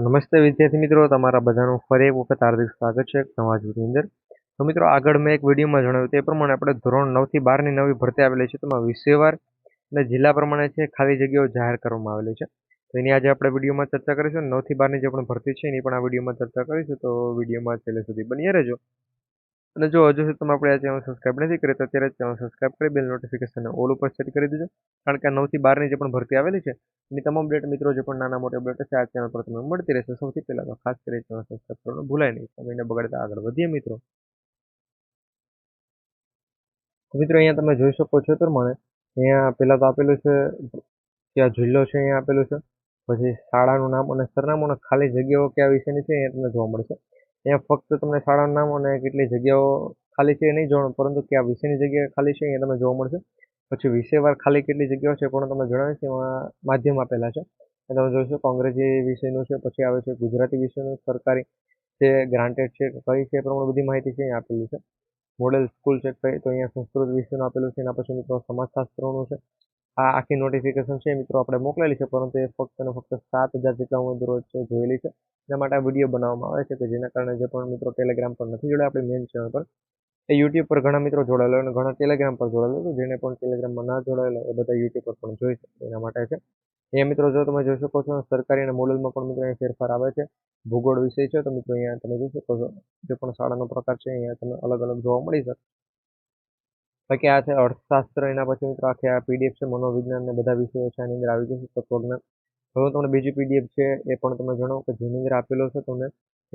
તો નમસ્તે વિદ્યાર્થી મિત્રો, તમારા બધાનું ફરી એક વખત હાર્દિક સ્વાગત છે એક નવા જ વિડીયોની અંદર. તો મિત્રો, આગળ મેં એક વિડીયોમાં જણાવ્યું તે પ્રમાણે આપણે ધોરણ 9 થી 12 ની નવી ભરતી આવેલી છે. તેમાં વિષયવાર અને જિલ્લા પ્રમાણે છે ખાલી જગ્યાઓ જાહેર કરવામાં આવેલી છે. તો એની આજે આપણે વિડીયોમાં ચર્ચા કરીશું. 9 થી 12 ની જે પણ ભરતી છે એની પણ આ વિડીયોમાં ચર્ચા કરીશું. તો વિડીયોમાં છેલ્લે સુધી બન્યા રહેજો. અને જો હજુ સુધી તમે આપણે આ ચેનલ સબસ્ક્રાઇબ નથી કરી તો અત્યારે જ ચેનલ સબસ્ક્રાઇબ કરી બેલ નોટિફિકેશન ઓલ ઉપર સેટ કરી દેજો. કારણ કે આ 9 થી 12 ની જે પણ ભરતી આવેલી છે એની તમામ અપડેટ મિત્રો જે પણ નાના મોટા અપડેટ છે આ ચેનલ પર તમને મળતી રહેશે. સૌથી પહેલા તો ખાસ કરી ચેનલ સબસ્ક્રાઇબ કરવાનું ભૂલાય નહીં. સમયને બગાડતા આગળ વધીએ મિત્રો. તો મિત્રો, અહીંયા તમે જોઈ શકો છો તો મને અહીંયા પહેલા તો આપેલું છે કયા જિલ્લો છે, અહીંયા આપેલું છે. પછી શાળાનું નામ અને સરનામું અને ખાલી જગ્યાઓ કયા વિષયની છે અહીંયા તમને જોવા મળશે. અહીંયા ફક્ત તમને શાળાનું નામ અને કેટલી જગ્યાઓ ખાલી છે એ નહીં જોવાનું, પરંતુ કયા વિષયની જગ્યા ખાલી છે અહીંયા તમને જોવા મળશે. પછી વિષયવાર ખાલી કેટલી જગ્યાઓ છે પણ તમને જણાવીશ. એમાં માધ્યમ આપેલા છે. તમે જોઈ શકો અંગ્રેજી વિષયનું છે, પછી આવે છે ગુજરાતી વિષયનું, સરકારી છે, ગ્રાન્ટેડ છે કઈ છે એ પ્રમાણે બધી માહિતી છે અહીંયા આપેલી છે. મોડેલ સ્કૂલ છે કઈ, તો અહીંયા સંસ્કૃત વિષયનું આપેલું છે. એના પછી મિત્રો સમાજશાસ્ત્રનું છે. આ આખી નોટિફિકેશન છે મિત્રો આપણે મોકલેલી છે, પરંતુ એ ફક્ત અને ફક્ત 7,000 જેટલા ઉમેદવારો છે જોયેલી છે. એના માટે આ વિડીયો બનાવવામાં આવે છે કે જેના કારણે જે પણ મિત્રો ટેલિગ્રામ પર નથી જોડાયા આપણી મેઇન ચેનલ પર, એ યુટ્યુબ પર ઘણા મિત્રો જોડાયેલા અને ઘણા ટેલિગ્રામ પર જોડાયેલા છે. જેને પણ ટેલિગ્રામમાં ના જોડાયેલા એ બધા યુટ્યુબ પર પણ જોઈ શકે. એના માટે છે એ મિત્રો જો તમે જોઈ શકો છો સરકારી અને મોડેલમાં પણ મિત્રો અહીંયા ફેરફાર આવે છે. ભૂગોળ વિષય છે તો મિત્રો અહીંયા તમે જોઈ શકો છો જે પણ શાળાનો પ્રકાર છે અહીંયા તમને અલગ અલગ જોવા મળી શકે. બાકી આ છે અર્થશાસ્ત્ર. એના પછી મિત્રો આખી આ પીડીએફ છે મનોવિજ્ઞાન ને બધા વિષયો છે આની અંદર આવી જશે. તત્વજ્ઞાન. હવે હું તમને બીજી પીડીએફ છે એ પણ તમને જણાવું કે જેની અંદર આપેલો છે તમને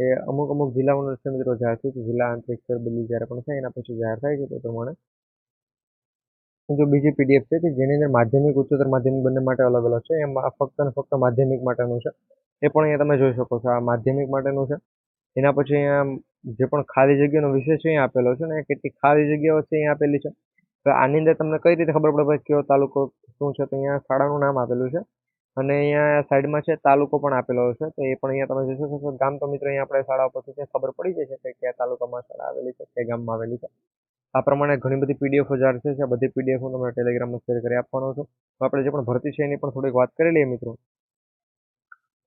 એ અમુક અમુક જિલ્લાઓનો છે મિત્રો જાહેર થયું છે. જિલ્લા આંતરિક ફેરબદલી જ્યારે પણ થાય એના પછી જાહેર થાય છે તે પ્રમાણે જો બીજી પીડીએફ છે કે જેની અંદર માધ્યમિક ઉચ્ચતર માધ્યમિક બંને માટે અલગ અલગ છે. એમાં ફક્ત અને ફક્ત માધ્યમિક માટેનું છે. એ પણ અહીંયા તમે જોઈ શકો છો. આ માધ્યમિક માટેનું છે. એના પછી અહીંયા જે પણ ખાલી જગ્યાનો વિષય છે અહીંયા આપેલો છે ને કેટલી ખાલી જગ્યાઓ છે અહીંયા આપેલી છે. તો આની અંદર તમને કઈ રીતે ખબર પડે ભાઈ કયો તાલુકો શું છે, તો અહીંયા શાળાનું નામ આપેલું છે અને અહીંયા સાઈડમાં છે તાલુકો પણ આપેલો છે. તો એ પણ અહીંયા તમે જોઈ શકો છો. ગામ તો મિત્રો અહીંયા આપણે શાળા પરથી ખબર પડી જશે કે કયા તાલુકામાં શાળા આવેલી છે, કયા ગામમાં આવેલી છે. આ પ્રમાણે ઘણી બધી પીડીએફો જાહેર છે. આ બધી પીડીએફ હું તમને ટેલિગ્રામમાં શેર કરી આપવાનો છું. તો આપણે જે પણ ભરતી છે એની પણ થોડીક વાત કરી લઈએ મિત્રો.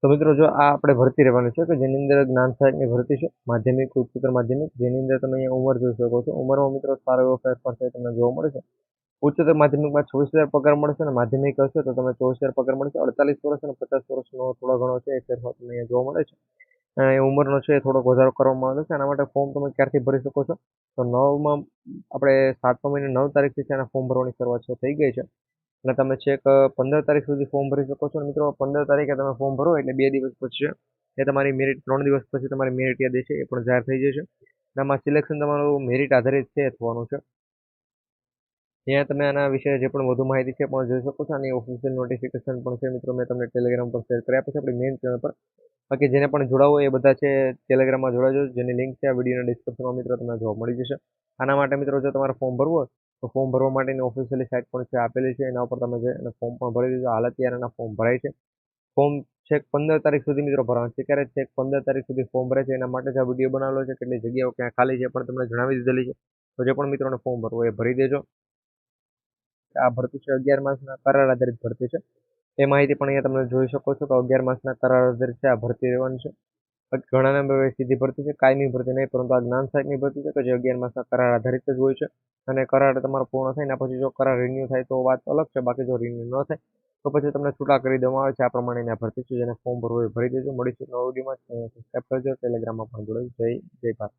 તો મિત્રો જો આ આપણે ભરતી રહેવાની છે કે જેની અંદર જ્ઞાન સહાયકની ભરતી છે, માધ્યમિક ઉચ્ચતર માધ્યમિક, જેની અંદર તમે અહીંયા ઉંમર જોઈ શકો છો. ઉંમરમાં મિત્રો સારો એવો ફેરફાર છે તમને જોવા મળે છે. ઉચ્ચતર માધ્યમિકમાં 26,000 પગાર મળશે અને માધ્યમિક હશે તો તમે 24,000 પગાર મળશે. 48 વર્ષ અને 50 વર્ષનો થોડો ઘણો છે એ ફેરફાર તમને અહીંયા જોવા મળે છે. અને એ ઉંમરનો છે એ થોડોક વધારો કરવામાં આવે છે. આના માટે ફોર્મ તમે ક્યારથી ભરી શકો છો, તો 9માં આપણે 7મા મહિને 9 તારીખથી છે આના ફોર્મ ભરવાની શરૂઆત છે થઈ ગઈ છે. અને તમે છેક 15 તારીખ સુધી ફોર્મ ભરી શકો છો. અને મિત્રો 15 તારીખે તમે ફોર્મ ભરો એટલે 2 દિવસ પછી એ તમારી મેરિટ 3 દિવસ પછી તમારી મેરિટ યાદી છે એ પણ જાહેર થઈ જશે. અને આમાં સિલેક્શન તમારું મેરિટ આધારિત છે એ થવાનું છે. ત્યાં તમે આના વિશે જે પણ વધુ માહિતી છે પણ જોઈ શકો છો. આની ઓફિશિયલ નોટિફિકેશન પણ છે મિત્રો મેં તમને ટેલિગ્રામ પર શેર કરી આપી છે આપણી મેઇન ચેનલ પર. બાકી જેને પણ જોડાવું એ બધા છે ટેલિગ્રામમાં જોડાજો. જેની લિંક છે આ વિડીયોના ડિસ્ક્રિપ્શનમાં મિત્રો તમને જોવા મળી જશે. આના માટે મિત્રો જો તમારે ફોર્મ ભરવું હોય તો ફોર્મ ભરવા માટેની ઓફિશિયલી સાઇટ પણ છે આપેલી છે. એના ઉપર તમે જઈ અને ફોર્મ પણ ભરી દીધું. હાલ અત્યારે એના ફોર્મ ભરાય છે. ફોર્મ છેક 15 તારીખ સુધી મિત્રો ભરવાનું છે. ક્યારે છેક 15 તારીખ સુધી ફોર્મ ભરાય છે. એના માટે જ આ વિડીયો બનાવેલો છે. કેટલી જગ્યાઓ ક્યાં ખાલી છે પણ તમને જણાવી દીધેલી છે. તો જે પણ મિત્રોને ફોર્મ ભરવું એ ભરી દેજો. આ ભરતી છે 11 માસના કરાર આધારિત ભરતી છે. એ માહિતી પણ અહીંયા તમે જોઈ શકો છો કે 11 માસના કરાર આધારિત છે આ ભરતી રહેવાની છે. ઘણાને સીધી ભરતી છે, કાયમી ભરતી નહીં, પરંતુ આ જ્ઞાન સહાયકની ભરતી છે કે જે 11 માસના કરાર આધારિત જ હોય છે. અને કરાર તમારો પૂર્ણ થાય એના પછી જો કરાર રિન્યુ થાય તો વાત અલગ છે. બાકી જો રિન્યુ ન થાય તો પછી તમને છૂટા કરી દેવામાં આવે છે. આ પ્રમાણેની આ ભરતી છે. જેને ફોર્મ ભરવું એ ભરી દેજો. મળીશું નવા વિડીયોમાં. સબસ્ક્રાઈબ કરજો. ટેલિગ્રામમાં પણ જોડાજો. જય ભારત.